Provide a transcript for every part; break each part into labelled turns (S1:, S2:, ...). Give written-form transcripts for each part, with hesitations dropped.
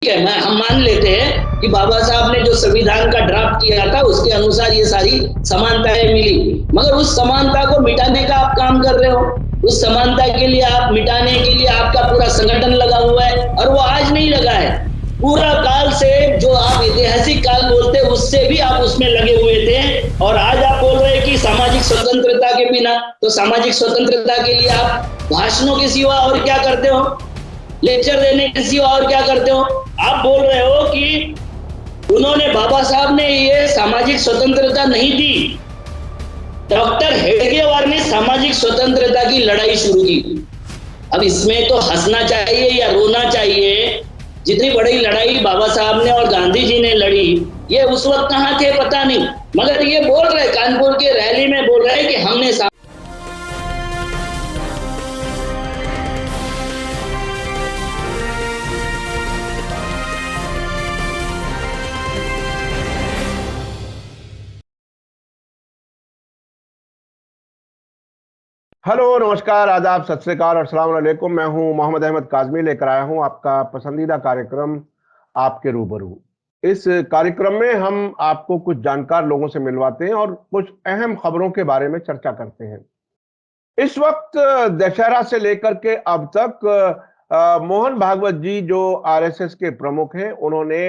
S1: है, हम मान लेते हैं कि बाबा साहब ने जो संविधान का ड्राफ्ट किया था उसके अनुसार ये सारी समानताएं मिली, मगर उस समानता को मिटाने का आप काम कर रहे हो। उस समानता के लिए आप मिटाने के लिए आपका पूरा संगठन लगा हुआ है, और वो आज नहीं लगा है, पूरा काल से जो आप ऐतिहासिक काल बोलते हैं उससे भी आप उसमें लगे हुए थे। और आज आप बोल रहे हैं कि सामाजिक स्वतंत्रता के बिना, तो सामाजिक स्वतंत्रता के लिए आप भाषणों के सिवा और क्या करते हो, लेक्चर देने के सिवा और क्या करते हो? आप बोल रहे हो कि उन्होंने, बाबा साहब ने ये सामाजिक स्वतंत्रता नहीं दी, डॉक्टर हेडगेवार ने सामाजिक स्वतंत्रता की लड़ाई शुरू की। अब इसमें तो हंसना चाहिए या रोना चाहिए? जितनी बड़ी लड़ाई बाबा साहब ने और गांधी जी ने लड़ी, ये उस वक्त कहां थे पता नहीं, मगर ये बोल रहे, कानपुर के रैली में बोल रहे कि हमने
S2: हेलो, नमस्कार, आदाब, सत श्री अकाल और अस्सलाम वालेकुम। मैं हूं मोहम्मद अहमद काज़मी, लेकर आया हूं आपका पसंदीदा कार्यक्रम आपके रूबरू। इस कार्यक्रम में हम आपको कुछ जानकार लोगों से मिलवाते हैं और कुछ अहम खबरों के बारे में चर्चा करते हैं। इस वक्त दशहरा से लेकर के अब तक मोहन भागवत जी जो आरएसएस के प्रमुख हैं, उन्होंने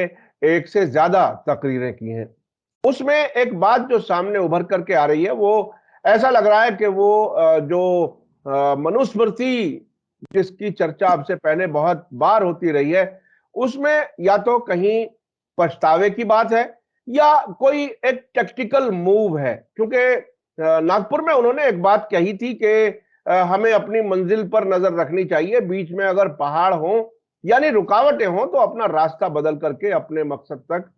S2: एक से ज्यादा तकरीरें की हैं। उसमें एक बात जो सामने उभर करके आ रही है, वो ऐसा लग रहा है कि वो जो मनुस्मृति जिसकी चर्चा अब से पहले बहुत बार होती रही है, उसमें या तो कहीं पछतावे की बात है या कोई एक टैक्टिकल मूव है। क्योंकि नागपुर में उन्होंने एक बात कही थी कि हमें अपनी मंजिल पर नजर रखनी चाहिए, बीच में अगर पहाड़ हो यानी रुकावटें हो तो अपना रास्ता बदल करके अपने मकसद तक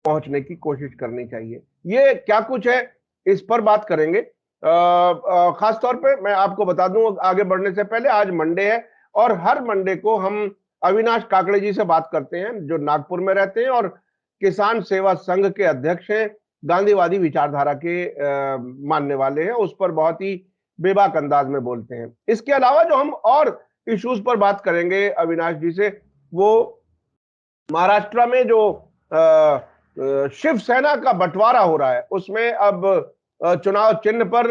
S2: पहुंचने की कोशिश करनी चाहिए। ये क्या कुछ है, इस पर बात करेंगे। खास तौर पे मैं आपको बता दूं, आगे बढ़ने से पहले, आज मंडे है और हर मंडे को हम अविनाश काकड़े जी से बात करते हैं, जो नागपुर में रहते हैं और किसान सेवा संघ के अध्यक्ष हैं, गांधीवादी विचारधारा के मानने वाले हैं, उस पर बहुत ही बेबाक अंदाज में बोलते हैं। इसके अलावा जो हम और इश्यूज पर बात करेंगे अविनाश जी से, वो महाराष्ट्र में जो शिवसेना का बंटवारा हो रहा है, उसमें अब चुनाव चिन्ह पर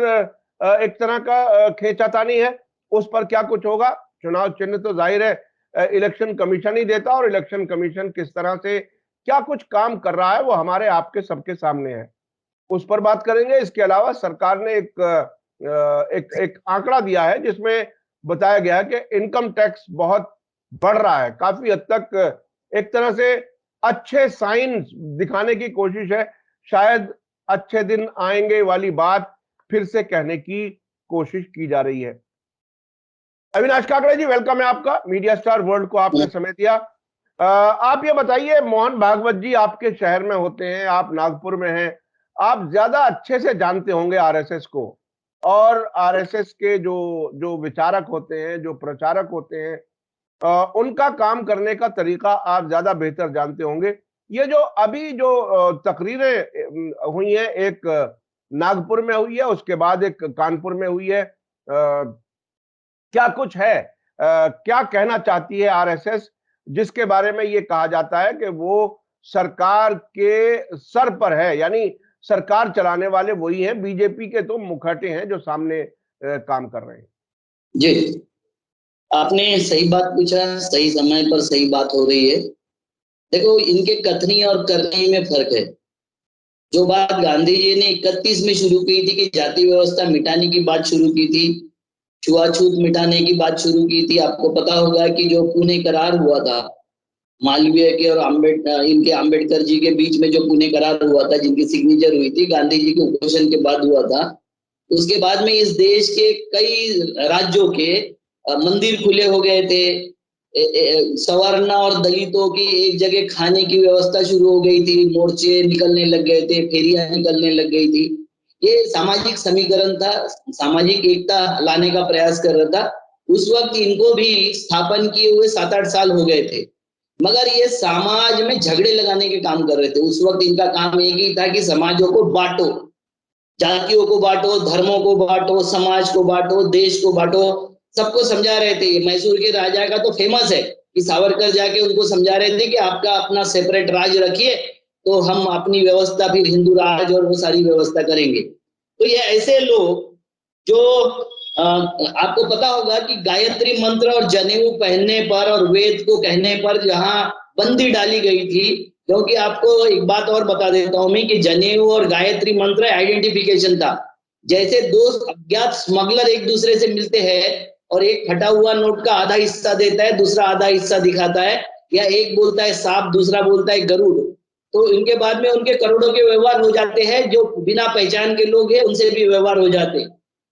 S2: एक तरह का खींचातानी है। उस पर क्या कुछ होगा? चुनाव चिन्ह तो जाहिर है इलेक्शन कमीशन ही देता, और इलेक्शन कमीशन किस तरह से क्या कुछ काम कर रहा है वो हमारे आपके सबके सामने है, उस पर बात करेंगे। इसके अलावा सरकार ने एक आंकड़ा दिया है जिसमें बताया गया है कि इनकम टैक्स बहुत बढ़ रहा है, काफी हद तक एक तरह से अच्छे साइन दिखाने की कोशिश है, शायद अच्छे दिन आएंगे वाली बात फिर से कहने की कोशिश की जा रही है। अविनाश काकड़े जी, वेलकम है आपका। मीडिया स्टार वर्ल्ड को आपने समय दिया। आप ये बताइए, मोहन भागवत जी आपके शहर में होते हैं, आप नागपुर में हैं, आप ज्यादा अच्छे से जानते होंगे आरएसएस को, और आरएसएस के जो जो विचारक होते हैं, जो प्रचारक होते हैं, उनका काम करने का तरीका आप ज्यादा बेहतर जानते होंगे। ये जो अभी जो तकरीरें हुई हैं, एक नागपुर में हुई है, उसके बाद एक कानपुर में हुई है, क्या कुछ है? क्या कहना चाहती है आरएसएस, जिसके बारे में ये कहा जाता है कि वो सरकार के सर पर है, यानी सरकार चलाने वाले वही हैं, बीजेपी के तो मुखौटे हैं जो सामने काम कर रहे हैं।
S1: जी, आपने सही बात पूछा, सही समय पर सही बात हो रही है। देखो, इनके कथनी और करनी में फर्क है। जो बात गांधी जी ने 31 में शुरू की थी कि जाति व्यवस्था मिटाने की बात शुरू की थी, छुआछूत मिटाने की बात शुरू की थी। आपको पता होगा कि जो पुणे करार हुआ था, मालवीय के और आम्बेडकर जी के बीच में जो पुणे करार हुआ था, जिनकी सिग्नेचर हुई थी, गांधी जी के उपोषण के बाद हुआ था। उसके बाद में इस देश के कई राज्यों के मंदिर खुले हो गए थे, सवर्ण और दलितों की एक जगह खाने की व्यवस्था शुरू हो गई थी, मोर्चे निकलने लग गए थे, फेरियां निकलने लग गई थी। ये सामाजिक समीकरण था, सामाजिक एकता लाने का प्रयास कर रहा था। उस वक्त इनको भी स्थापन किए हुए 7-8 साल हो गए थे, मगर ये समाज में झगड़े लगाने के काम कर रहे थे। उस वक्त इनका काम एक ही था कि समाजों को बांटो, जातियों को बांटो, धर्मों को बांटो, समाज को बांटो, देश को बांटो, सबको समझा रहे थे। मैसूर के राजा का तो फेमस है कि सावरकर जाके उनको समझा रहे थे कि आपका अपना सेपरेट राज्य रखिए, तो हम अपनी व्यवस्था फिर हिंदू राज और वो सारी व्यवस्था करेंगे। तो ये ऐसे लोग जो आपको पता होगा कि गायत्री मंत्र और जनेऊ पहनने पर और वेद को कहने पर जहां बंदी डाली गई थी, क्योंकि आपको एक बात और बता देता हूं मैं कि जनेऊ और गायत्री मंत्र आइडेंटिफिकेशन था। जैसे दो अज्ञात स्मगलर एक दूसरे से मिलते हैं और एक फटा हुआ नोट का आधा हिस्सा देता है, दूसरा आधा हिस्सा दिखाता है, या एक बोलता है सांप, दूसरा बोलता है गरुड़, तो इनके बाद में उनके करोड़ों के व्यवहार हो जाते हैं। जो बिना पहचान के लोग हैं उनसे भी व्यवहार हो जाते हैं।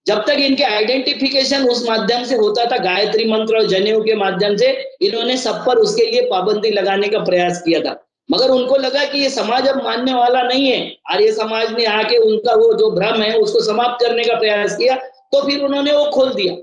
S1: जब तक इनके आइडेंटिफिकेशन उस माध्यम से होता था, गायत्री मंत्र और जनेऊ के माध्यम से, इन्होंने सब पर उसके लिए पाबंदी लगाने का प्रयास किया था। मगर उनको लगा कि ये समाज अब मानने वाला नहीं है। आर्य समाज ने आके उनका वो जो भ्रम है उसको समाप्त करने का प्रयास किया, तो फिर उन्होंने वो खोल दिया।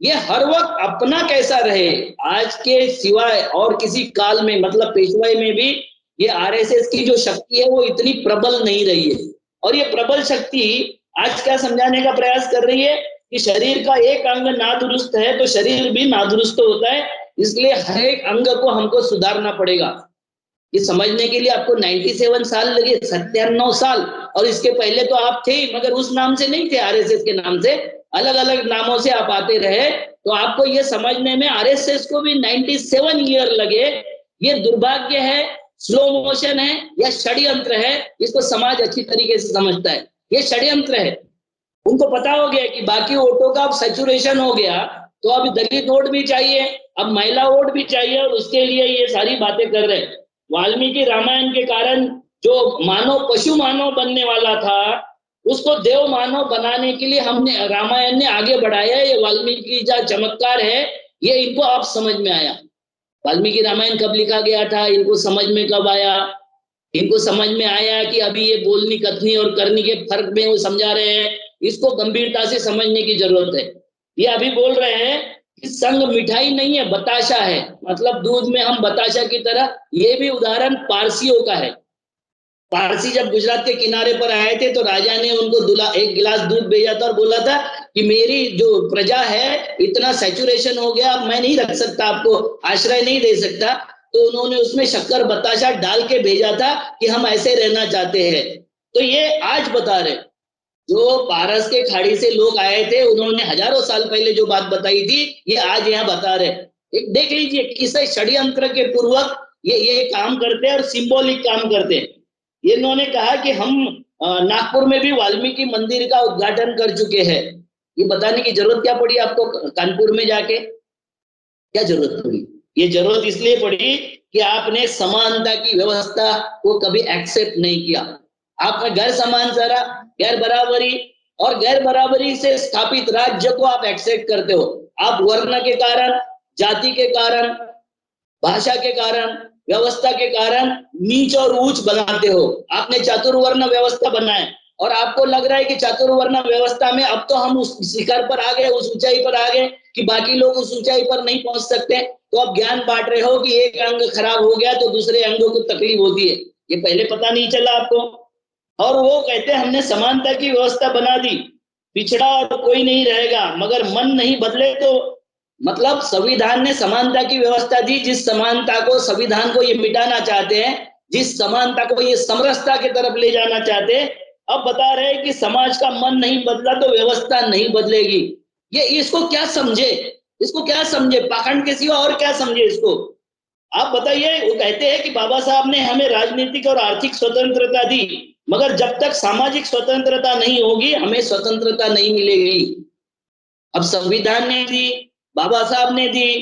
S1: ये हर वक्त अपना कैसा रहे, आज के सिवाय और किसी काल में, मतलब पेशवाई में भी ये आरएसएस की जो शक्ति है वो इतनी प्रबल नहीं रही है। और ये प्रबल शक्ति आज क्या समझाने का प्रयास कर रही है कि शरीर का एक अंग नादुरुस्त है तो शरीर भी नादुरुस्त होता है, इसलिए हर एक अंग को हमको सुधारना पड़ेगा। ये समझने के लिए आपको 97 साल लगे, 97 साल, और इसके पहले तो आप थे ही, मगर उस नाम से नहीं थे, आरएसएस के नाम से, अलग अलग नामों से आप आते रहे। तो आपको ये समझने में आरएसएस को भी 97 ईयर लगे। ये दुर्भाग्य है, स्लो मोशन है या षड्यंत्र है, इसको समाज अच्छी तरीके से समझता है। ये षड्यंत्र है। उनको पता हो गया कि बाकी वोटों का अब सैचुरेशन हो गया, तो अब दलित वोट भी चाहिए, अब महिला वोट भी चाहिए, और उसके लिए ये सारी बातें कर रहे हैं। वाल्मीकि रामायण के कारण जो मानव पशु मानव बनने वाला था, उसको देव मानव बनाने के लिए हमने रामायण ने आगे बढ़ाया। ये वाल्मीकि का चमत्कार है, ये इनको अब समझ में आया। वाल्मीकि रामायण कब लिखा गया था, इनको समझ में कब आया? इनको समझ में आया कि अभी ये बोलनी, कथनी और करनी के फर्क में वो समझा रहे हैं। इसको गंभीरता से समझने की जरूरत है। ये अभी बोल रहे हैं कि संग मिठाई नहीं है, बताशा है, मतलब दूध में हम बताशा की तरह। ये भी उदाहरण पारसियों का है। पारसी जब गुजरात के किनारे पर आए थे तो राजा ने उनको एक गिलास दूध भेजा था और बोला था कि मेरी जो प्रजा है इतना सैचुरेशन हो गया, मैं नहीं रख सकता, आपको आश्रय नहीं दे सकता। तो उन्होंने उसमें शक्कर बताशा डाल के भेजा था कि हम ऐसे रहना चाहते हैं। तो ये आज बता रहे, जो पारस के खाड़ी से लोग आए थे, उन्होंने हजारों साल पहले जो बात बताई थी, ये आज यहाँ बता रहे। एक देख लीजिए किस षड्यंत्र के पूर्वक ये काम करते हैं और सिंबॉलिक काम करते हैं। ये इन्होंने कहा कि हम नागपुर में भी वाल्मीकि मंदिर का उद्घाटन कर चुके हैं। ये बताने की जरूरत क्या पड़ी आपको कानपुर में जाके? क्या जरूरत पड़ी? ये जरूरत इसलिए पड़ी कि आपने समानता की व्यवस्था को कभी एक्सेप्ट नहीं किया। आपने गैर समान सारा, गैर बराबरी और गैर बराबरी से स्थापित राज्य को आप एक्सेप्ट करते हो। आप वर्ण के कारण, जाति के कारण, भाषा के कारण, व्यवस्था के कारण नीच और ऊंच बनाते हो। आपने चातुर्वर्ण व्यवस्था बनाए और आपको लग रहा है कि चातुर्वर्ण व्यवस्था में अब तो हम उस शिखर पर आ गए, उस ऊंचाई पर आ गए कि बाकी लोग उस ऊंचाई पर नहीं पहुंच सकते। तो अब ज्ञान बांट रहे हो कि एक अंग खराब हो गया तो दूसरे अंगों को तकलीफ होती है। ये पहले पता नहीं चला आपको। और वो कहते हैं हमने समानता की व्यवस्था बना दी, पिछड़ा और कोई नहीं रहेगा, मगर मन नहीं बदले तो, मतलब संविधान ने समानता की व्यवस्था दी, जिस समानता को, संविधान को ये मिटाना चाहते हैं, जिस समानता को ये समरसता की तरफ ले जाना चाहते हैं, अब बता रहे हैं कि समाज का मन नहीं बदला तो व्यवस्था नहीं बदलेगी। ये इसको क्या समझे, इसको क्या समझे, पाखंड के सिवा और क्या समझे इसको? आप बताइए। वो कहते हैं कि बाबा साहब ने हमें राजनीतिक और आर्थिक स्वतंत्रता दी, मगर जब तक सामाजिक स्वतंत्रता नहीं होगी हमें स्वतंत्रता नहीं मिलेगी। अब संविधान ने दी, बाबा साहब ने दी,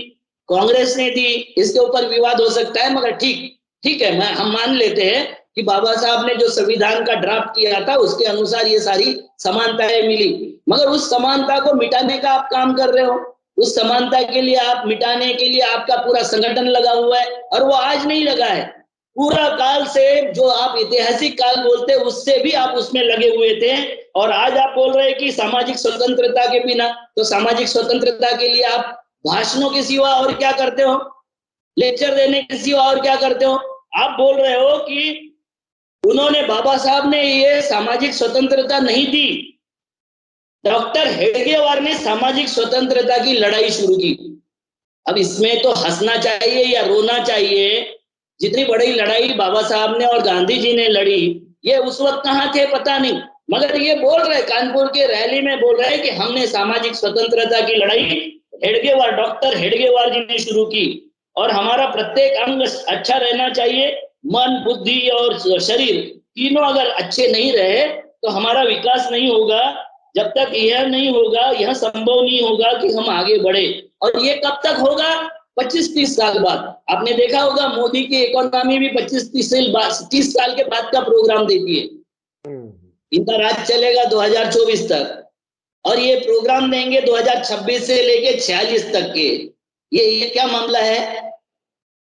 S1: कांग्रेस ने दी, इसके ऊपर विवाद हो सकता है, मगर ठीक है, हम मान लेते हैं कि बाबा साहब ने जो संविधान का ड्राफ्ट किया था उसके अनुसार ये सारी समानताएं मिली। मगर उस समानता को मिटाने का आप काम कर रहे हो। उस समानता के लिए, आप मिटाने के लिए आपका पूरा संगठन लगा हुआ है, और वो आज नहीं लगा है। पूरा काल से, जो आप ऐतिहासिक काल बोलते हैं, उससे भी आप उसमें लगे हुए थे। और आज आप बोल रहे हैं कि सामाजिक स्वतंत्रता के बिना, तो सामाजिक स्वतंत्रता के लिए आप भाषणों के सिवा और क्या करते हो? लेक्चर देने के सिवा और क्या करते हो? आप बोल रहे हो कि उन्होंने, बाबा साहब ने ये सामाजिक स्वतंत्रता नहीं दी, डॉक्टर हेडगेवार ने सामाजिक स्वतंत्रता की लड़ाई शुरू की। अब इसमें तो हंसना चाहिए या रोना चाहिए। जितनी बड़ी लड़ाई बाबा साहब ने और गांधी जी ने लड़ी, ये उस वक्त कहाँ थे पता नहीं, मगर ये बोल रहे कानपुर के रैली में बोल रहे कि हमने सामाजिक स्वतंत्रता की लड़ाई हेडगेवार, डॉक्टर हेडगेवार जी ने शुरू की, और हमारा प्रत्येक अंग अच्छा रहना चाहिए, मन बुद्धि और शरीर तीनों अगर अच्छे नहीं रहे तो हमारा विकास नहीं होगा। जब तक यह नहीं होगा, यह संभव नहीं होगा कि हम आगे बढ़े। और ये कब तक होगा? 25-30 साल बाद। आपने देखा होगा मोदी की इकोनॉमी भी 25-30 साल के बाद का प्रोग्राम देती है। इनका राज चलेगा 2024 तक, और ये प्रोग्राम देंगे 2026 से लेके 46 तक के। ये क्या मामला है?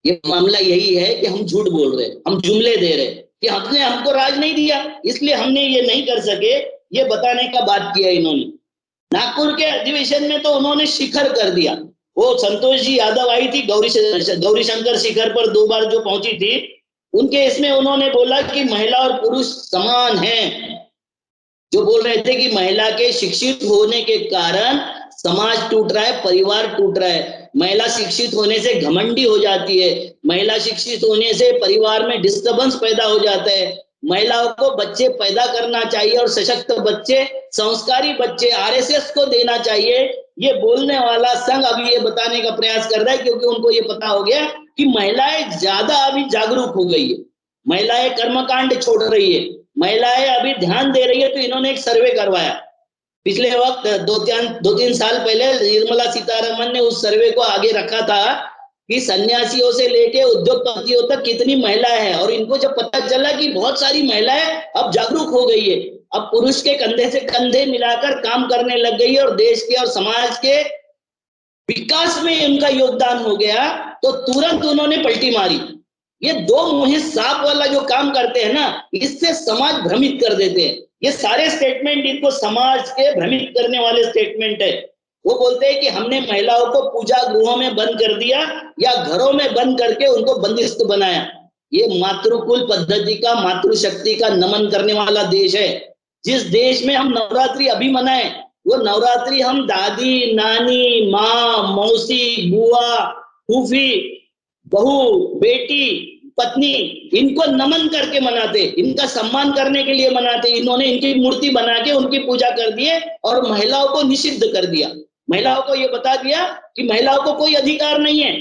S1: ये मामला यही है कि हम झूठ बोल रहे, हम जुमले दे रहे कि हमको राज नहीं दिया इसलिए हमने ये नहीं कर सके। ये बताने का बात किया इन्होंने। नागपुर के अधिवेशन में तो उन्होंने शिखर कर दिया। वो संतोष जी यादव आई थी गौरी शंकर शिखर पर 2 बार जो पहुंची थी, उनके इसमें उन्होंने बोला कि महिला और पुरुष समान हैं। जो बोल रहे थे कि महिला के शिक्षित होने के कारण समाज टूट रहा है, परिवार टूट रहा है। महिला शिक्षित होने से घमंडी हो जाती है, महिला शिक्षित होने से परिवार में डिस्टर्बेंस पैदा हो जाता है। महिलाओं को बच्चे पैदा करना चाहिए और सशक्त बच्चे, संस्कारी बच्चे आरएसएस को देना चाहिए। ये बोलने वाला संघ अभी ये बताने का प्रयास कर रहा है, क्योंकि उनको ये पता हो गया कि महिलाएं ज्यादा अभी जागरूक हो गई है, महिलाएं कर्मकांड छोड़ रही है, महिलाएं अभी ध्यान दे रही है। तो इन्होंने एक सर्वे करवाया पिछले वक्त 2-3 साल पहले, निर्मला सीतारमन ने उस सर्वे को आगे रखा था कि सन्यासियों से लेके उद्योगपतियों तक कितनी महिलाएं हैं। और इनको जब पता चला कि बहुत सारी महिलाएं अब जागरूक हो गई है, अब पुरुष के कंधे से कंधे मिलाकर काम करने लग गई है और देश के और समाज के विकास में उनका योगदान हो गया, तो तुरंत उन्होंने पलटी मारी। ये 2 मुँहे सांप वाला जो काम करते हैं ना, इससे समाज भ्रमित कर देते हैं। ये सारे स्टेटमेंट इनको समाज के भ्रमित करने वाले स्टेटमेंट है। वो बोलते हैं कि हमने महिलाओं को पूजा गृहों में बंद कर दिया या घरों में बंद करके उनको बंदिस्त बनाया। ये मातृकुल पद्धति का, मातृशक्ति का नमन करने वाला देश है। जिस देश में हम नवरात्रि अभी मनाएं, वो नवरात्रि हम दादी, नानी, माँ, मौसी, बुआ, फूफी, बहू, बेटी, पत्नी, इनको नमन करके मनाते, इनका सम्मान करने के लिए मनाते। इन्होंने इनकी मूर्ति बना के उनकी पूजा कर दिए और महिलाओं को निषिद्ध कर दिया। महिलाओं को ये बता दिया कि महिलाओं को कोई अधिकार नहीं है।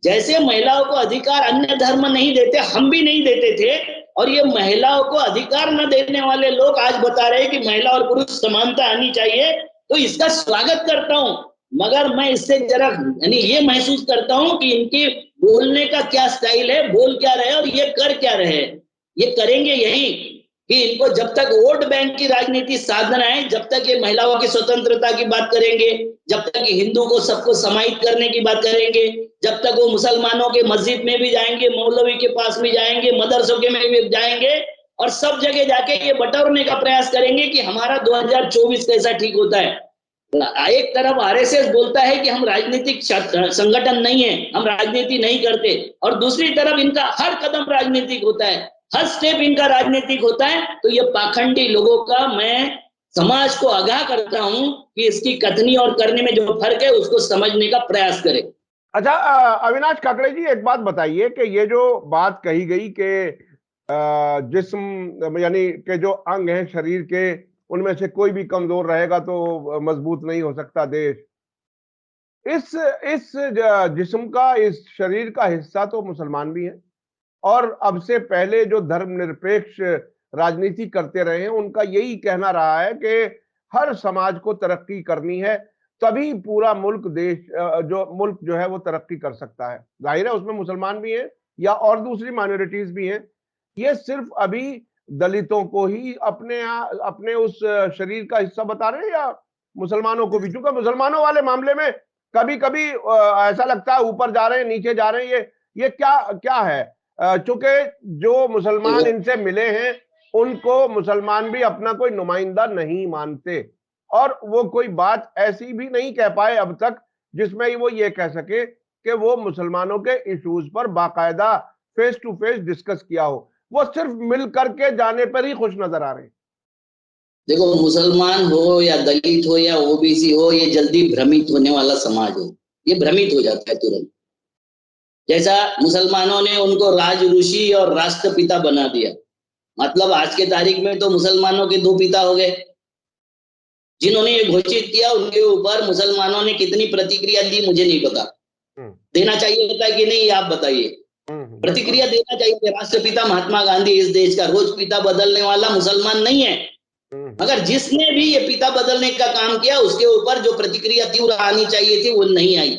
S1: जैसे महिलाओं को अधिकार अन्य धर्म नहीं देते, हम भी नहीं देते थे, और ये महिलाओं को अधिकार न देने वाले लोग आज बता रहे हैं कि महिला और पुरुष समानता आनी चाहिए। तो इसका स्वागत करता हूं, मगर मैं इससे जरा यानी ये महसूस करता हूं कि इनकी बोलने का क्या स्टाइल है, बोल क्या रहे और ये कर क्या रहे। ये करेंगे यही कि इनको जब तक वोट बैंक की राजनीति साधना है, जब तक ये महिलाओं की स्वतंत्रता की बात करेंगे, जब तक हिंदू को सबको समाहित करने की बात करेंगे, जब तक वो मुसलमानों के मस्जिद में भी जाएंगे, मौलवी के पास भी जाएंगे, मदरसों के में भी जाएंगे और सब जगह जाके ये बटोरने का प्रयास करेंगे कि हमारा 2024 कैसा ठीक होता है। एक तरफ आरएसएस बोलता है कि हम राजनीतिक संगठन नहीं है, हम राजनीति नहीं करते, और दूसरी तरफ इनका हर कदम राजनीतिक होता है, हर स्टेप इनका राजनीतिक होता है। तो ये पाखंडी लोगों का मैं समाज को आगाह करता हूं कि इसकी कथनी और करने में जो फर्क है उसको समझने का प्रयास करें।
S2: अच्छा, अविनाश काकड़े जी, एक बात बताइए कि ये जो बात कही गई कि जिस्म यानी कि जो अंग हैं शरीर के, उनमें से कोई भी कमजोर रहेगा तो मजबूत नहीं हो सकता देश। इस जिस्म का, इस शरीर का हिस्सा तो मुसलमान भी हैं, और अब से पहले जो धर्मनिरपेक्ष राजनीति करते रहे हैं उनका यही कहना रहा है कि हर समाज को तरक्की करनी है, तभी पूरा मुल्क, देश जो है वो तरक्की कर सकता है। जाहिर है उसमें मुसलमान भी हैं या और दूसरी माइनॉरिटीज भी हैं। ये सिर्फ अभी दलितों को ही अपने उस शरीर का हिस्सा बता रहे हैं या मुसलमानों को भी? क्योंकि मुसलमानों वाले मामले में कभी कभी ऐसा लगता है ऊपर जा रहे हैं नीचे जा रहे हैं। ये क्या है? चूंकि जो मुसलमान इनसे मिले हैं उनको मुसलमान भी अपना कोई नुमाइंदा नहीं मानते, और वो कोई बात ऐसी भी नहीं कह पाए अब तक जिसमें वो ये कह सके कि वो मुसलमानों के इश्यूज पर बाकायदा फेस टू फेस डिस्कस किया हो। वो सिर्फ मिल करके जाने पर ही खुश नजर आ रहे हैं।
S1: देखो, मुसलमान हो या दलित हो या ओबीसी हो, ये जल्दी भ्रमित होने वाला समाज है। ये भ्रमित हो जाता है तुरंत। जैसा मुसलमानों ने उनको राज ऋषि और राष्ट्रपिता बना दिया, मतलब आज के तारीख में तो मुसलमानों के 2 पिता हो गए। जिन्होंने ये घोषित किया उनके ऊपर मुसलमानों ने कितनी प्रतिक्रिया दी मुझे नहीं पता, देना चाहिए होता है कि नहीं, आप बताइए। प्रतिक्रिया देना चाहिए। राष्ट्रपिता महात्मा गांधी इस देश का, रोज पिता बदलने वाला मुसलमान नहीं है, मगर जिसने भी ये पिता बदलने का काम किया उसके ऊपर जो प्रतिक्रिया तीव्र आनी चाहिए थी वो नहीं आई।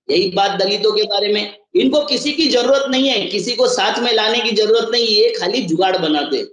S1: यही बात दलितों के बारे में, इनको किसी की जरूरत नहीं है, किसी को साथ में लाने की जरूरत नहीं, ये खाली जुगाड़ बनाते।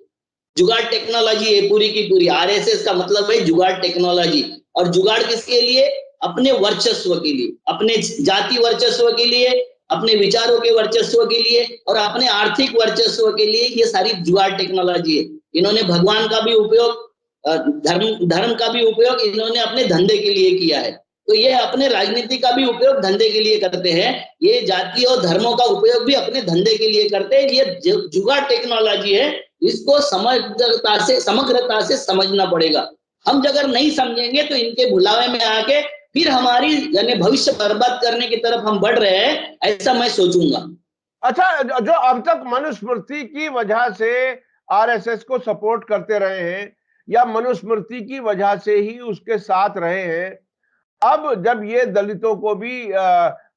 S1: जुगाड़ टेक्नोलॉजी है पूरी की पूरी। आरएसएस का मतलब है जुगाड़ टेक्नोलॉजी। और जुगाड़ किसके लिए? अपने वर्चस्व के लिए, अपने जाति वर्चस्व के लिए, अपने विचारों के वर्चस्व के लिए और अपने आर्थिक वर्चस्व के लिए। ये सारी जुगाड़ टेक्नोलॉजी है। इन्होंने भगवान का भी उपयोग, धर्म का भी उपयोग इन्होंने अपने धंधे के लिए किया है। तो ये अपने राजनीति का भी उपयोग धंधे के लिए करते हैं, ये जाति और धर्मों का उपयोग भी अपने धंधे के लिए करते हैं। ये जुगाड़ टेक्नोलॉजी है, इसको समग्रता से समझना पड़ेगा। हम अगर नहीं समझेंगे तो इनके भुलावे में आके फिर हमारी यानी भविष्य बर्बाद करने की तरफ हम बढ़ रहे हैं, ऐसा मैं सोचूंगा।
S2: अच्छा, जो अब तक मनुस्मृति की वजह से आरएसएस को सपोर्ट करते रहे हैं या मनुस्मृति की वजह से ही उसके साथ रहे हैं, अब जब ये दलितों को भी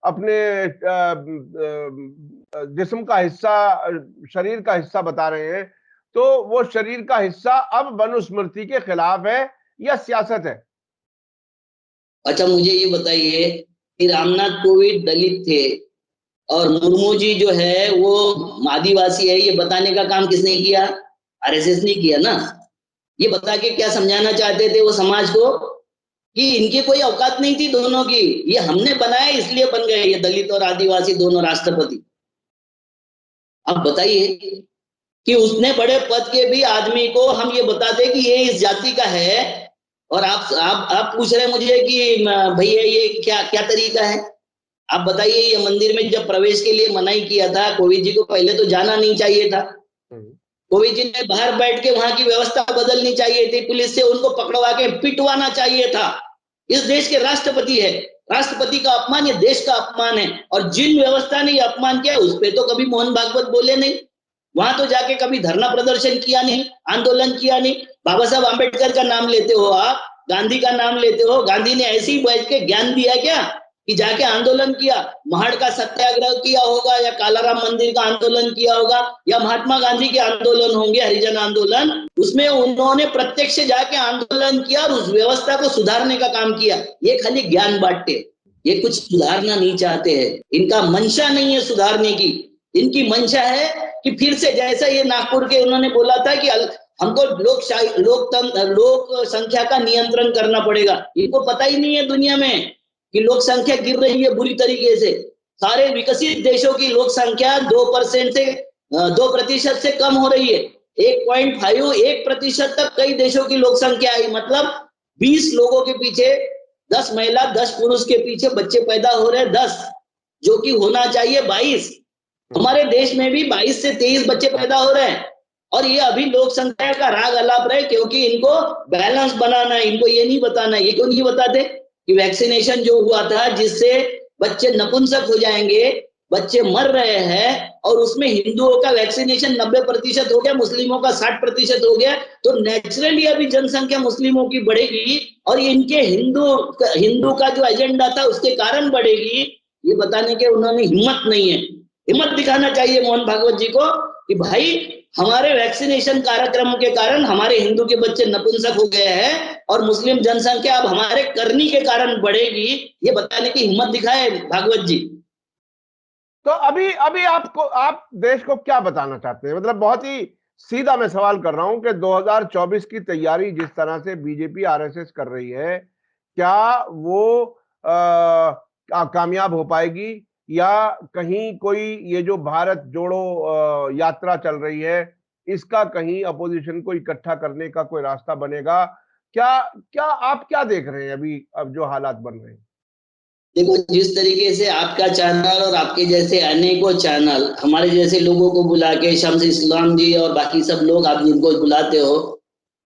S2: अपने जिस्म का हिस्सा, शरीर का हिस्सा बता रहे हैं, तो वो शरीर का हिस्सा अब मनुस्मृति के खिलाफ है या सियासत है?
S1: अच्छा, मुझे ये बताइए कि रामनाथ कोविंद दलित थे और मुर्मू जी जो है वो आदिवासी है, ये बताने का काम किसने किया? आरएसएस ने किया ना। ये बता के क्या समझाना चाहते थे वो समाज को कि इनकी कोई औकात नहीं थी दोनों की, ये हमने बनाया इसलिए बन गए ये दलित और आदिवासी दोनों राष्ट्रपति। अब बताइए कि उसने बड़े पद के भी आदमी को हम ये बताते कि ये इस जाति का है, और आप पूछ रहे मुझे कि भैया ये क्या क्या तरीका है? आप बताइए, ये मंदिर में जब प्रवेश के लिए मनाही किया था, कोविंद जी को पहले तो जाना नहीं चाहिए था। कोविंद जी ने बाहर बैठ के वहां की व्यवस्था बदलनी चाहिए थी, पुलिस से उनको पकड़वा के पिटवाना चाहिए था। इस देश के राष्ट्रपति है, राष्ट्रपति का अपमान ये देश का अपमान है। और जिन व्यवस्था ने ये अपमान किया उस पर तो कभी मोहन भागवत बोले नहीं, वहां तो जाके कभी धरना प्रदर्शन किया नहीं, आंदोलन किया नहीं। बाबा साहब आंबेडकर का नाम लेते हो आप, गांधी का नाम लेते हो, गांधी ने ऐसे ही बैठ के ज्ञान दिया क्या कि जाके आंदोलन किया? महाड़ का सत्याग्रह किया होगा या कालाराम मंदिर का आंदोलन किया होगा या महात्मा गांधी के आंदोलन होंगे, हरिजन आंदोलन, उसमें उन्होंने प्रत्यक्ष जाके आंदोलन किया और उस व्यवस्था को सुधारने का काम किया। ये खाली ज्ञान बांटते, ये कुछ सुधारना नहीं चाहते हैं। इनका मंशा नहीं है सुधारने की, इनकी मंशा है कि फिर से जैसा ये नागपुर के उन्होंने बोला था कि हमको लोक संख्या का नियंत्रण करना पड़ेगा। इनको पता ही नहीं है दुनिया में कि लोक संख्या गिर रही है बुरी तरीके से। सारे विकसित देशों की लोक संख्या 2% से कम हो रही है। 1.51% तक कई देशों की लोक संख्या आई, मतलब 20 लोगों के पीछे 10 महिला 10 पुरुष के पीछे बच्चे पैदा हो रहे हैं, 10 जो कि होना चाहिए 22। हमारे देश में भी 22 से 23 बच्चे पैदा हो रहे हैं और ये अभी लोक संख्या का राग अलाप रहे, क्योंकि इनको बैलेंस बनाना है। इनको ये नहीं बताना है। ये क्यों नहीं बताते कि वैक्सीनेशन जो हुआ था जिससे बच्चे नपुंसक हो जाएंगे, बच्चे मर रहे हैं, और उसमें हिंदुओं का वैक्सीनेशन 90% हो गया, मुस्लिमों का 60% हो गया, तो नेचुरली अभी जनसंख्या मुस्लिमों की बढ़ेगी और इनके हिंदू का जो एजेंडा था उसके कारण बढ़ेगी। ये बताने के उन्होंने हिम्मत नहीं है। हिम्मत दिखाना चाहिए मोहन भागवत जी को कि भाई हमारे वैक्सीनेशन कार्यक्रम के कारण हमारे हिंदू के बच्चे नपुंसक हो गए हैं और मुस्लिम जनसंख्या अब हमारे करनी के कारण बढ़ेगी। ये बताने की हिम्मत दिखाए भागवत जी।
S2: तो अभी आप देश को क्या बताना चाहते हैं? मतलब बहुत ही सीधा मैं सवाल कर रहा हूं कि 2024 की तैयारी जिस तरह से बीजेपी आरएसएस कर रही है, क्या वो कामयाब हो पाएगी या कहीं कोई ये जो भारत जोड़ो यात्रा चल रही है इसका कहीं अपोजिशन को इकट्ठा करने का कोई रास्ता बनेगा? क्या आप क्या देख रहे हैं अभी अब जो हालात बन रहे हैं?
S1: देखो, जिस तरीके से आपका चैनल और आपके जैसे अनेकों चैनल हमारे जैसे लोगों को बुला के, शम्स इस्लाम जी और बाकी सब लोग आप जिनको बुलाते हो,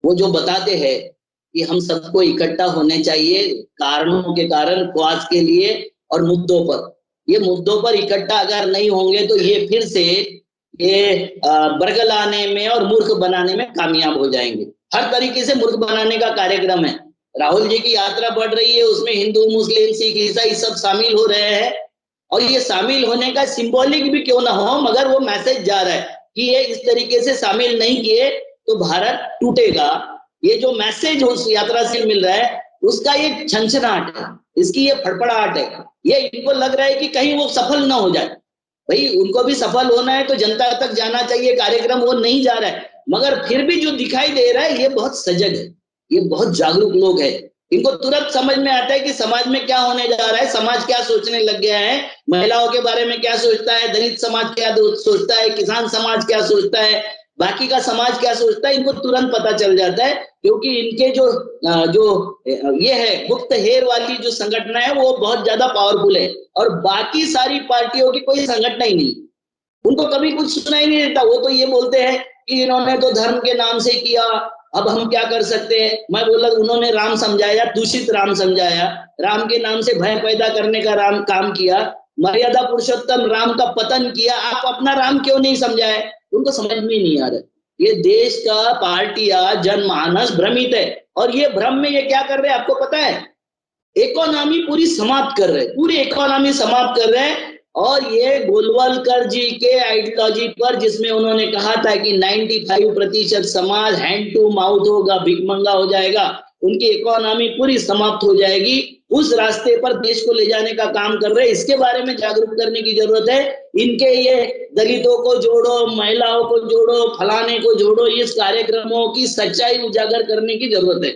S1: वो जो बताते हैं कि हम सबको इकट्ठा होने चाहिए कारणों के कारण, क्वाज के लिए और मुद्दों पर। ये मुद्दों पर इकट्ठा अगर नहीं होंगे तो ये फिर से ये बरगलाने में और मूर्ख बनाने में कामयाब हो जाएंगे। हर तरीके से मूर्ख बनाने का कार्यक्रम है। राहुल जी की यात्रा बढ़ रही है, उसमें हिंदू, मुस्लिम, सिख, ईसाई सब शामिल हो रहे हैं, और ये शामिल होने का सिंबॉलिक भी क्यों ना हो, मगर वो मैसेज जा रहा है कि ये इस तरीके से शामिल नहीं किए तो भारत टूटेगा। ये जो मैसेज उस यात्रा से मिल रहा है उसका ये छंछनाहट है, इसकी ये फड़फड़ाहट है। ये इनको लग रहा है कि कहीं वो सफल ना हो जाए। भाई उनको भी सफल होना है तो जनता तक जाना चाहिए कार्यक्रम, वो नहीं जा रहा है। मगर फिर भी जो दिखाई दे रहा है ये बहुत सजग है, ये बहुत जागरूक लोग है। इनको तुरंत समझ में आता है कि समाज में क्या होने जा रहा है, समाज क्या सोचने लग गया है, महिलाओं के बारे में क्या सोचता है, दलित समाज क्या सोचता है, किसान समाज क्या सोचता है, बाकी का समाज क्या सोचता है, इनको तुरंत पता चल जाता है। क्योंकि इनके जो ये है गुप्त हेर वाली जो संगठन है वो बहुत ज्यादा पावरफुल है, और बाकी सारी पार्टियों की कोई संगठन ही नहीं, उनको कभी कुछ सुनाई नहीं देता। वो तो ये बोलते हैं कि इन्होंने तो धर्म के नाम से किया, अब हम क्या कर सकते हैं। मैं बोला उन्होंने राम समझाया, दूषित राम समझाया, राम के नाम से भय पैदा करने का राम काम किया, मर्यादा पुरुषोत्तम राम का पतन किया। आप अपना राम क्यों नहीं समझाए, उनको समझ में नहीं आ रहा। ये देश का पार्टियां जनमानस भ्रमित है, और ये भ्रम में ये क्या कर रहे हैं आपको पता है, इकोनॉमी पूरी समाप्त कर रहे हैं, पूरी इकोनॉमी समाप्त कर रहे हैं। और ये गोलवलकर जी के आइडियोलॉजी पर, जिसमें उन्होंने कहा था कि 95% समाज हैंड टू माउथ होगा, भिखमंगा हो जाएगा, उनकी इकोनॉमी पूरी समाप्त हो जाएगी, उस रास्ते पर देश को ले जाने का काम कर रहे हैं। इसके बारे में जागरूक करने की जरूरत है। इनके ये दलितों को जोड़ो, महिलाओं को जोड़ो, फलाने को जोड़ो, इस कार्यक्रमों की सच्चाई उजागर करने की जरूरत है।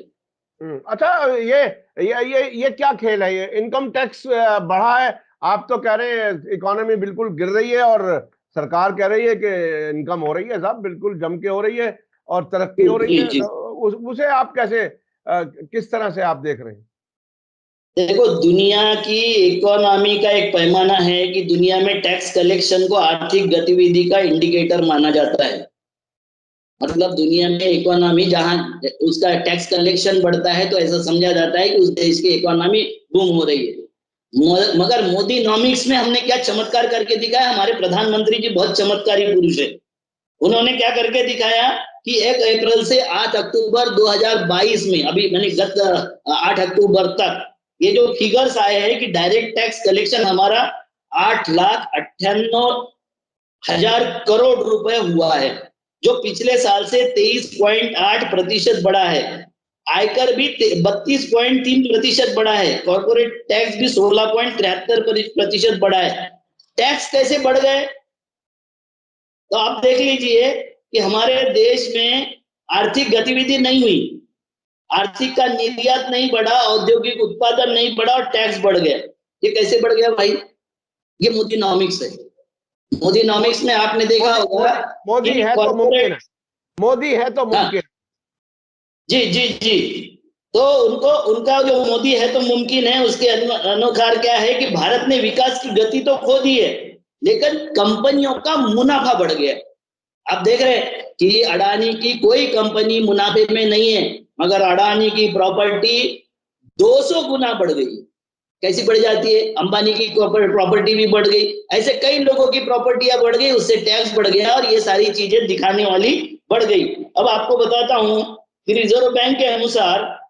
S2: अच्छा, ये क्या खेल है, ये इनकम टैक्स बढ़ा है, आप तो कह रहे हैं इकोनॉमी बिल्कुल गिर रही है, और सरकार कह रही है कि इनकम हो रही है, साहब बिल्कुल जम के हो रही है और तरक्की हो रही है। तो उसे आप कैसे किस तरह से आप देख रहे हैं?
S1: देखो, दुनिया की इकोनॉमी का एक पैमाना है कि दुनिया में टैक्स कलेक्शन को आर्थिक गतिविधि का इंडिकेटर माना जाता है। मतलब दुनिया में इकोनॉमी जहां उसका टैक्स कलेक्शन बढ़ता है तो ऐसा समझा जाता है कि उस देश की इकोनॉमी बूम हो रही है। मगर मोदी नॉमिक्स में हमने क्या चमत्कार करके दिखाया। हमारे प्रधानमंत्री जी बहुत चमत्कारी पुरुष है। उन्होंने क्या करके दिखाया कि 1 अप्रैल से 8 अक्टूबर 2022 में, अभी मैंने गत 8 अक्टूबर तक ये जो फिगर्स आए हैं कि डायरेक्ट टैक्स कलेक्शन हमारा 8,98,000 करोड़ रुपए हुआ है, जो पिछले साल से 23.8% बढ़ा है। आयकर भी 32.3% बढ़ा है। कॉर्पोरेट टैक्स भी 16.73% बढ़ा है। टैक्स कैसे बढ़ गए, तो आप देख लीजिए कि हमारे देश में आर्थिक गतिविधि नहीं हुई, आर्थिक का निर्यात नहीं बढ़ा, औद्योगिक उत्पादन नहीं बढ़ा, और टैक्स बढ़ गया। ये कैसे बढ़ गया भाई? ये मोदी नॉमिक्स है। मोदी नॉमिक्स में आपने देखा होगा,
S2: मोदी है तो मुमकिन है, मोदी है तो मुमकिन।
S1: जी जी जी। तो उनका जो मोदी है तो मुमकिन है, उसके अनुसार क्या है कि भारत ने विकास की गति तो खो दी है, लेकिन कंपनियों का मुनाफा बढ़ गया। आप देख रहे हैं कि अडानी की कोई कंपनी मुनाफे में नहीं है, मगर अडानी की प्रॉपर्टी 200 गुना बढ़ गई। कैसी बढ़ जाती है? अंबानी की प्रॉपर्टी भी बढ़ गई, ऐसे कई लोगों की प्रॉपर्टियां बढ़ गई, उससे टैक्स बढ़ गया, और ये सारी चीजें दिखाने वाली बढ़ गई। अब आपको बताता हूं कि रिजर्व बैंक के अनुसार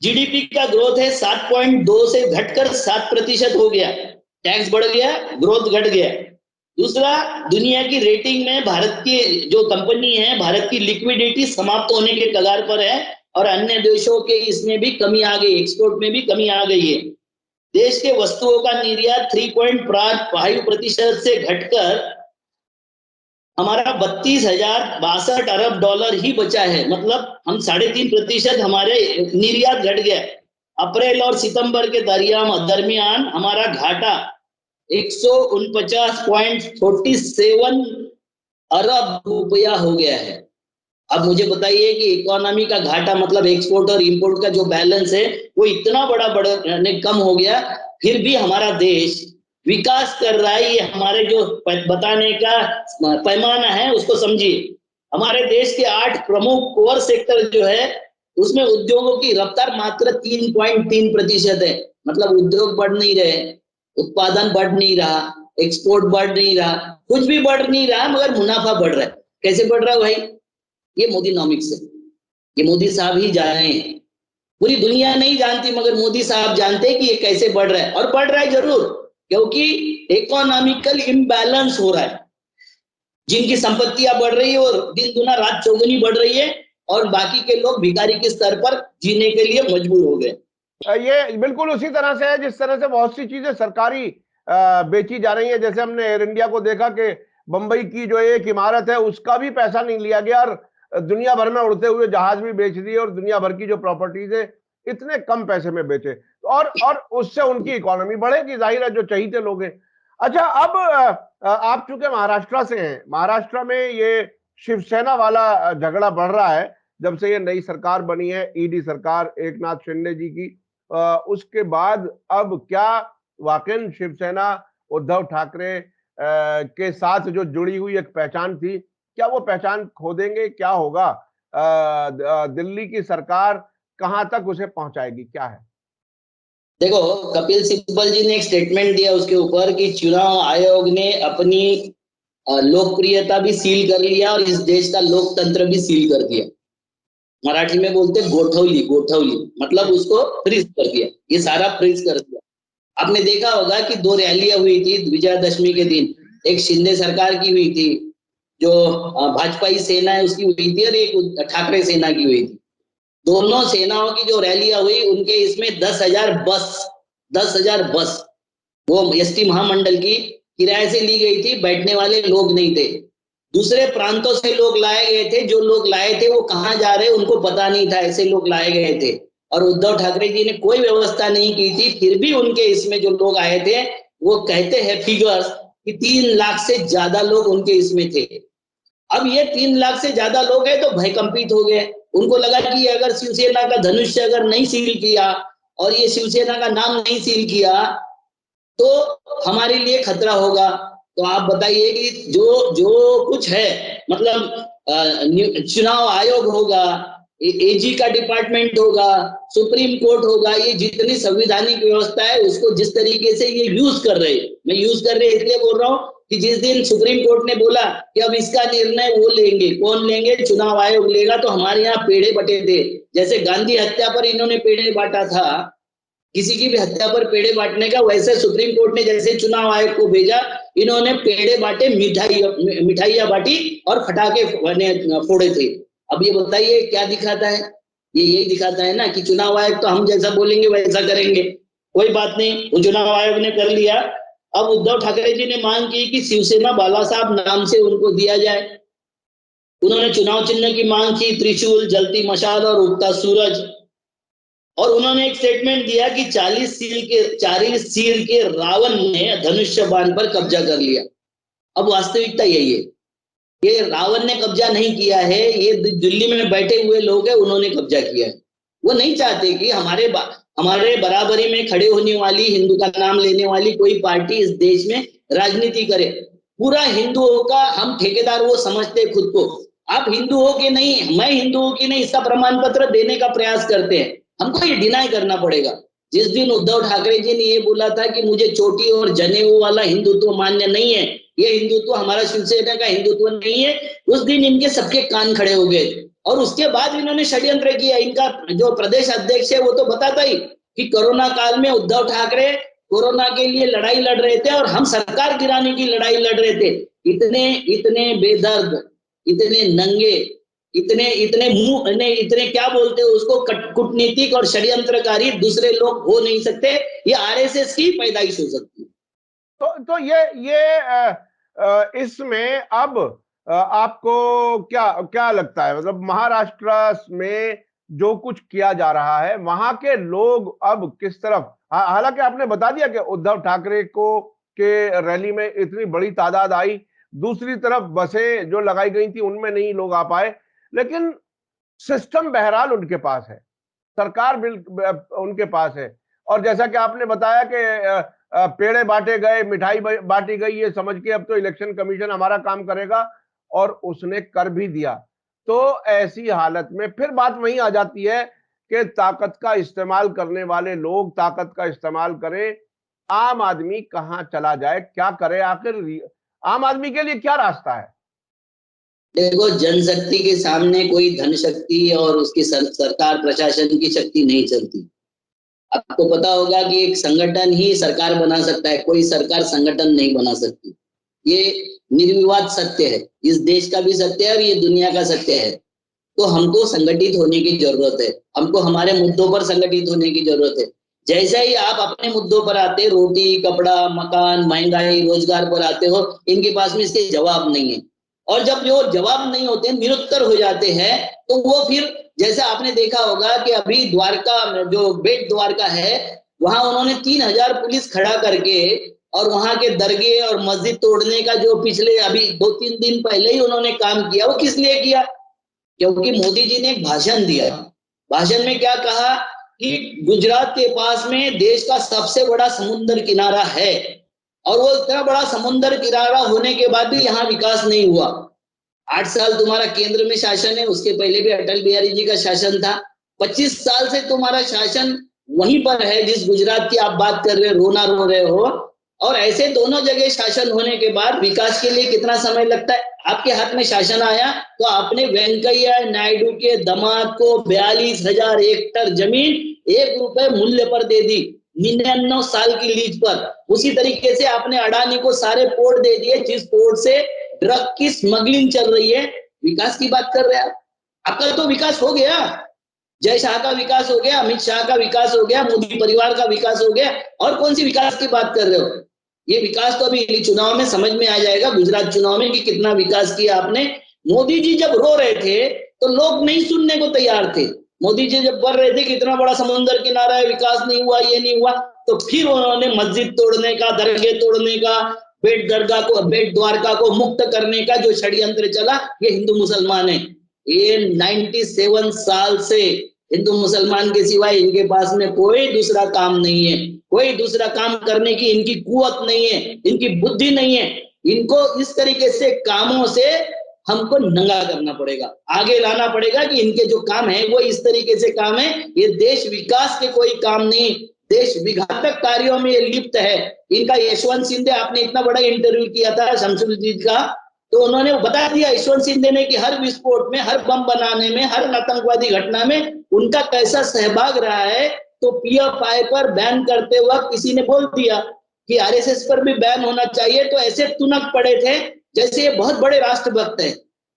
S1: जीडीपी का ग्रोथ है 7.2 से घटकर 7% हो गया। टैक्स बढ़ गया, ग्रोथ घट गया। दूसरा, दुनिया की रेटिंग में भारत की जो कंपनी है, भारत की लिक्विडिटी समाप्त होने के कगार पर है, और अन्य देशों के इसमें भी कमी आ गई, एक्सपोर्ट में भी कमी आ गई है। देश के वस्तुओं का निर्यात 3.5% से घटकर हमारा 32,062 अरब डॉलर ही बचा है। मतलब हम 3.5% हमारे निर्यात घट गया। अप्रैल और सितंबर के दरमियान हमारा घाटा 149.47 अरब रुपया हो गया है। अब मुझे बताइए कि इकोनॉमी का घाटा मतलब एक्सपोर्ट और इंपोर्ट का जो बैलेंस है वो इतना बड़ा कम हो गया, फिर भी हमारा देश विकास कर रहा है। ये हमारे जो बताने का पैमाना है उसको समझिए। हमारे देश के 8 प्रमुख कोर सेक्टर जो है उसमें उद्योगों की रफ्तार मात्र 3.3% है। मतलब उद्योग बढ़ नहीं रहे, उत्पादन बढ़ नहीं रहा, एक्सपोर्ट बढ़ नहीं रहा, कुछ भी बढ़ नहीं रहा, मगर मुनाफा बढ़ रहा है। कैसे बढ़ रहा है भाई? ये मोदीनॉमिक्स है, ये मोदी साहब ही जाने हैं। पूरी दुनिया नहीं जानती, मगर मोदी साहब जानते हैं कि ये कैसे बढ़ रहा है, और बढ़ रहा है जरूर, क्योंकि इकोनॉमिकल इम्बैलेंस हो रहा है। जिनकी संपत्तियां बढ़ रही है और दिन दुना रात चौगुनी बढ़ रही है, और बाकी के लोग भिखारी के स्तर पर जीने के लिए मजबूर हो गए।
S2: ये बिल्कुल उसी तरह से है जिस तरह से बहुत सी चीजें सरकारी बेची जा रही है। जैसे हमने एयर इंडिया को देखा कि बंबई की जो एक इमारत है उसका भी पैसा नहीं लिया गया, और दुनिया भर में उड़ते हुए जहाज भी बेच दिए, और दुनिया भर की जो प्रॉपर्टीज है इतने कम पैसे में बेचे, और उससे उनकी इकोनॉमी बढ़ेगी, जाहिर है, जो चहीते लोग हैं। अच्छा, अब आप चूंकि महाराष्ट्र से हैं, महाराष्ट्र में ये शिवसेना वाला झगड़ा बढ़ रहा है जब से ये नई सरकार बनी है, ईडी सरकार एक नाथ शिंदे जी की। उसके बाद अब क्या वाकई शिवसेना उद्धव ठाकरे के साथ जो जुड़ी हुई एक पहचान थी, क्या वो पहचान खो देंगे? क्या होगा? दिल्ली की सरकार कहां तक उसे पहुंचाएगी, क्या है?
S1: देखो, कपिल सिब्बल जी ने एक स्टेटमेंट दिया उसके ऊपर कि चुनाव आयोग ने अपनी लोकप्रियता भी सील कर लिया और इस देश का लोकतंत्र भी सील कर दिया। मराठी में बोलते गोठवली, गोठवली मतलब उसको फ्रीज कर दिया, ये सारा फ्रीज कर दिया। आपने देखा होगा कि 2 रैलियां हुई थी विजयादशमी के दिन, एक शिंदे सरकार की हुई थी, जो भाजपाई सेना है उसकी हुई थी, और एक ठाकरे सेना की हुई थी। दोनों सेनाओं की जो रैलियां हुई, उनके इसमें 10,000 बस वो एसटी महामंडल की किराए से ली गई थी, बैठने वाले लोग नहीं थे। दूसरे प्रांतों से लोग लाए गए थे, जो लोग लाए थे वो कहाँ जा रहे उनको पता नहीं था, ऐसे लोग लाए गए थे। और उद्धव ठाकरे जी ने कोई व्यवस्था नहीं की थी, फिर भी उनके इसमें जो लोग आए थे, वो कहते हैं फिगर्स कि 3 लाख से ज्यादा लोग उनके इसमें थे। अब ये 3 लाख से ज्यादा लोग हैं तो भयकंपित हो गए। उनको लगा कि अगर शिवसेना का धनुष्य अगर नहीं सील किया और ये शिवसेना का नाम नहीं सील किया तो हमारे लिए खतरा होगा। तो आप बताइए कि जो जो कुछ है, मतलब चुनाव आयोग होगा, एजी का डिपार्टमेंट होगा, सुप्रीम कोर्ट होगा, ये जितनी संवैधानिक व्यवस्था है उसको जिस तरीके से ये यूज कर रहे हैं, मैं यूज कर रहे इसलिए बोल रहा हूँ कि जिस दिन सुप्रीम कोर्ट ने बोला कि अब इसका निर्णय वो लेंगे, कौन लेंगे? चुनाव आयोग लेगा, तो हमारे यहाँ पेड़े बटे थे। जैसे गांधी हत्या पर इन्होंने पेड़े बांटा था, किसी की भी हत्या पर पेड़े बांटने का, वैसे सुप्रीम कोर्ट ने जैसे चुनाव आयोग को भेजा, इन्होंने पेड़े बांटे, मिठाइयां बांटी और फटाके फोड़े थे। अब ये बताइए क्या दिखाता है? ये यही दिखाता है ना कि चुनाव आयोग तो हम जैसा बोलेंगे वैसा करेंगे। कोई बात नहीं, चुनाव आयोग ने कर लिया। अब उद्धव ठाकरे जी ने मांग की कि शिवसेना बाला साहब नाम से उनको दिया जाए। उन्होंने चुनाव चिन्ह की मांग की, त्रिशूल, जलती मशाल और उगता सूरज। और उन्होंने एक स्टेटमेंट दिया कि 40 सील के रावण ने धनुष्य बाण पर कब्जा कर लिया। अब वास्तविकता यही है, ये रावण ने कब्जा नहीं किया है, ये दिल्ली में बैठे हुए लोग हैं, उन्होंने कब्जा किया है। वो नहीं चाहते कि हमारे बराबरी में खड़े होने वाली, हिंदू का नाम लेने वाली कोई पार्टी इस देश में राजनीति करे। पूरा हिंदुओं का हम ठेकेदार वो समझते खुद को। आप हिंदू हो कि नहीं, मैं हिंदू हूं कि नहीं, इसका प्रमाण पत्र देने का प्रयास करते हैं। हमको ये डिनाई करना पड़ेगा। जिस दिन उद्धव ठाकरे जी ने ये बोला था कि मुझे चोटी और जनेऊ वाला हिंदुत्व मान्य नहीं है, ये हिंदुत्व हमारा शिवसेना का हिंदुत्व नहीं है, उस दिन इनके सबके कान खड़े हो गए। और उसके बाद इन्होंने षड्यंत्र किया। इनका जो प्रदेश अध्यक्ष है वो तो बताता ही कि कोरोना काल में उद्धव ठाकरे कोरोना के लिए लड़ाई लड़ रहे थे और हम सरकार गिराने की लड़ाई लड़ रहे थे। इतने इतने बेदर्द, इतने नंगे, इतने इतने मुंह, इतने क्या बोलते हैं उसको, कूटनीतिक और षड्यंत्रकारी दूसरे लोग हो नहीं सकते। ये आरएसएस की पैदाइश हो सकती है।
S2: तो ये इसमें अब आपको क्या क्या लगता है? मतलब महाराष्ट्र में जो कुछ किया जा रहा है, वहां के लोग अब किस तरफ, हालांकि आपने बता दिया कि उद्धव ठाकरे को के रैली में इतनी बड़ी तादाद आई, दूसरी तरफ बसें जो लगाई गई थी उनमें नहीं लोग आ पाए, लेकिन सिस्टम बहरहाल उनके पास है, सरकार बिल उनके पास है। और जैसा कि आपने बताया कि पेड़े बांटे गए, मिठाई बांटी गई, ये समझ के अब तो इलेक्शन कमीशन हमारा काम करेगा, और उसने कर भी दिया। तो ऐसी हालत में फिर बात वहीं आ जाती है कि ताकत का इस्तेमाल करने वाले लोग ताकत का इस्तेमाल करें, आम आदमी कहां चला जाए, क्या करे आखिर? आम आदमी के लिए क्या रास्ता है?
S1: देखो, जनशक्ति के सामने कोई धन शक्ति और उसकी सरकार प्रशासन की शक्ति नहीं चलती। आपको पता होगा कि एक संगठन ही सरकार बना सकता है, कोई सरकार संगठन नहीं बना सकती। ये निर्विवाद सत्य है, इस देश का भी सत्य है और ये दुनिया का सत्य है। तो हमको संगठित होने की जरूरत है, हमको हमारे मुद्दों पर संगठित होने की जरूरत है। जैसे ही आप अपने मुद्दों पर आते, रोटी कपड़ा मकान महंगाई रोजगार पर आते हो, इनके पास में इसके जवाब नहीं है। और जब जो जवाब नहीं होते, निरुत्तर हो जाते हैं, तो वो फिर जैसा आपने देखा होगा कि अभी द्वारका जो बेट द्वारका है, वहां उन्होंने 3,000 पुलिस खड़ा करके और वहां के दरगाह और मस्जिद तोड़ने का जो पिछले अभी 2-3 दिन पहले ही उन्होंने काम किया, वो किस लिए किया? क्योंकि मोदी जी ने एक भाषण दिया। भाषण में क्या कहा कि गुजरात के पास में देश का सबसे बड़ा समुद्र किनारा है, और वो इतना बड़ा समुद्र किनारा होने के बाद भी यहाँ विकास नहीं हुआ। 8 साल तुम्हारा केंद्र में शासन है, उसके पहले भी अटल बिहारी जी का शासन था। 25 साल से तुम्हारा शासन वहीं पर है, जिस गुजरात की आप बात कर रहे हो, रोना रो रहे हो। और ऐसे दोनों जगह शासन होने के बाद विकास के लिए कितना समय लगता है? आपके हाथ में शासन आया तो आपने वेंकैया नायडू के दामाद को 42,000 हेक्टर जमीन 1 रुपए मूल्य पर दे दी, 99 साल की लीज पर। उसी तरीके से आपने अडानी को सारे पोर्ट दे दिए, जिस पोर्ट से ड्रग की स्मगलिंग चल रही है। विकास की बात कर रहे हैं आप? आपका तो विकास हो गया, जय शाह का विकास हो गया, अमित शाह का विकास हो गया, मोदी परिवार का विकास हो गया, और कौन सी विकास की बात कर रहे हो? ये विकास तो अभी चुनाव में समझ में आ जाएगा, गुजरात चुनाव में, कि कितना विकास किया आपने। मोदी जी जब रो रहे थे तो लोग नहीं सुनने को तैयार थे। मोदी जी जब बोल रहे थे कि इतना बड़ा समुद्र किनारा है, विकास नहीं हुआ, ये नहीं हुआ, तो फिर उन्होंने मस्जिद तोड़ने का, दरगाह तोड़ने का, बेट दरगाह को, बेट द्वारका को मुक्त करने का जो षड्यंत्र चला, ये हिंदू मुसलमान है। ये 97 साल से हिंदू मुसलमान के सिवाय इनके पास में कोई दूसरा काम नहीं है, कोई दूसरा काम करने की इनकी कुवत नहीं है, इनकी बुद्धि नहीं है। इनको इस तरीके से कामों से हमको नंगा करना पड़ेगा, आगे लाना पड़ेगा कि इनके जो काम है वो इस तरीके से काम है। ये देश विकास के कोई काम नहीं, देश विघातक कार्यों में ये लिप्त है। इनका यशवंत सिंधे, आपने इतना बड़ा इंटरव्यू किया था शमशुद्दीन का, तो उन्होंने बता दिया यशवंत सिंधे ने कि हर विस्फोट में, हर बम बनाने में, हर आतंकवादी घटना में उनका कैसा सहभाग रहा है। तो पीएफआई पर बैन करते वक्त किसी ने बोल दिया कि आरएसएस पर भी बैन होना चाहिए, तो ऐसे तुनक पड़े थे जैसे ये बहुत बड़े राष्ट्रभक्त हैं।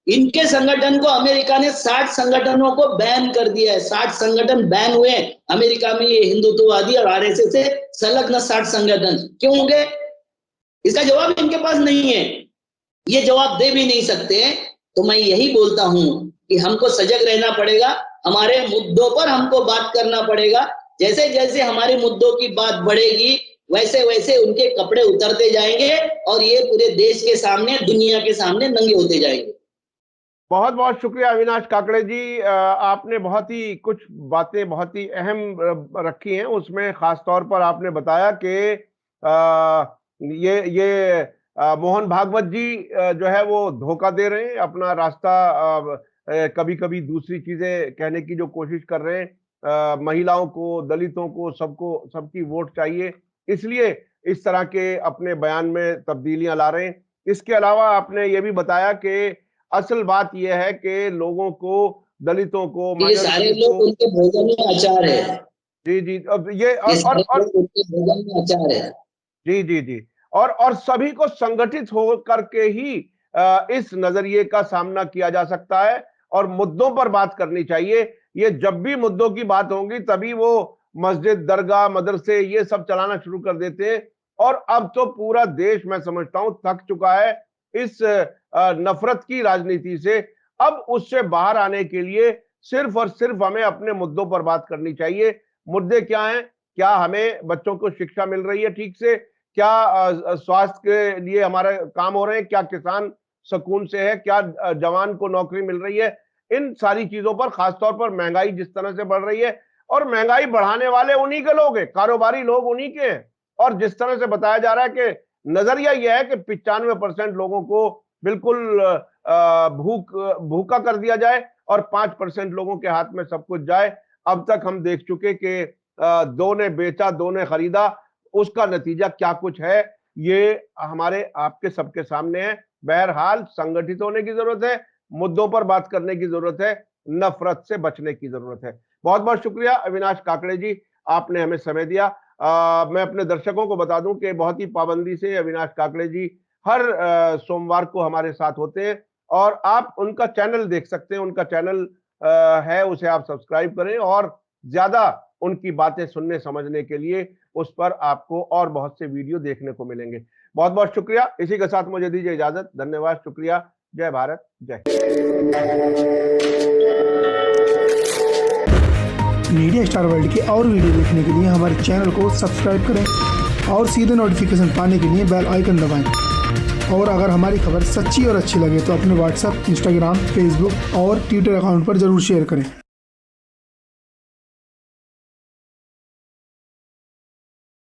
S1: इनके संगठन को अमेरिका ने 60 संगठनों को बैन कर दिया है, 60 संगठन बैन हुए अमेरिका में, ये हिंदुत्ववादी और आरएसएस से संलग्न 60 संगठन। क्यों होंगे? इसका जवाब इनके पास नहीं है, ये जवाब दे भी नहीं सकते। तो मैं यही बोलता हूं कि हमको सजग रहना पड़ेगा, हमारे मुद्दों पर हमको बात करना पड़ेगा। जैसे जैसे हमारे मुद्दों की बात बढ़ेगी, वैसे वैसे उनके कपड़े उतरते जाएंगे और ये पूरे देश के सामने, दुनिया के सामने नंगे होते जाएंगे।
S2: बहुत बहुत शुक्रिया अविनाश काकड़े जी। आपने बहुत ही कुछ बातें बहुत ही अहम रखी हैं। उसमें खास तौर पर आपने बताया कि ये मोहन भागवत जी जो है वो धोखा दे रहे हैं, अपना रास्ता कभी कभी दूसरी चीजें कहने की जो कोशिश कर रहे हैं। महिलाओं को, दलितों को, सबको, सबकी वोट चाहिए, इसलिए इस तरह के अपने बयान में तब्दीलियां ला रहे हैं। इसके अलावा आपने ये भी बताया कि असल बात यह है कि लोगों को, दलितों को,
S1: ये सारे
S2: माइनॉरिटीज
S1: लोग
S2: को,
S1: उनके भोजन में अचार है,
S2: जी जी, अब ये
S1: ये सारे लोग उनके भोजन में अचार है।
S2: जी जी जी, और सभी को संगठित हो करके ही इस नजरिए का सामना किया जा सकता है और मुद्दों पर बात करनी चाहिए। ये जब भी मुद्दों की बात होगी तभी वो मस्जिद, दरगाह, मदरसे ये सब चलाना शुरू कर देते हैं। और अब तो पूरा देश, मैं समझता हूं, थक चुका है इस नफरत की राजनीति से। अब उससे बाहर आने के लिए सिर्फ और सिर्फ हमें अपने मुद्दों पर बात करनी चाहिए। मुद्दे क्या हैं? क्या हमें बच्चों को शिक्षा मिल रही है ठीक से? क्या स्वास्थ्य के लिए हमारे काम हो रहे हैं? क्या किसान सुकून से है? क्या जवान को नौकरी मिल रही है? इन सारी चीजों पर, खासतौर पर महंगाई जिस तरह से बढ़ रही है, और महंगाई बढ़ाने वाले उन्हीं के लोग हैं, कारोबारी लोग उन्हीं के हैं। और जिस तरह से बताया जा रहा है कि नजरिया यह है कि 95% लोगों को बिल्कुल भूखा कर दिया जाए और 5% लोगों के हाथ में सब कुछ जाए। अब तक हम देख चुके कि दो ने बेचा, दो ने खरीदा, उसका नतीजा क्या कुछ है ये हमारे आपके सबके सामने है। बहरहाल संगठित होने की जरूरत है, मुद्दों पर बात करने की जरूरत है, नफरत से बचने की जरूरत है। बहुत बहुत शुक्रिया अविनाश काकड़े जी, आपने हमें समय दिया। मैं अपने दर्शकों को बता दूं कि बहुत ही पाबंदी से अविनाश काकड़े जी हर सोमवार को हमारे साथ होते हैं और आप उनका चैनल देख सकते हैं। उनका चैनल है, उसे आप सब्सक्राइब करें और ज्यादा उनकी बातें सुनने समझने के लिए उस पर आपको और बहुत से वीडियो देखने को मिलेंगे। बहुत बहुत शुक्रिया। इसी के साथ मुझे दीजिए इजाजत। धन्यवाद, शुक्रिया। जय भारत, जय।
S3: मीडिया स्टार वर्ल्ड के और वीडियो देखने के लिए हमारे चैनल को सब्सक्राइब करें और सीधे नोटिफिकेशन पाने के लिए बेल आइकन दबाएं। और अगर हमारी खबर सच्ची और अच्छी लगे तो अपने व्हाट्सएप, इंस्टाग्राम, फेसबुक और ट्विटर अकाउंट पर जरूर शेयर करें।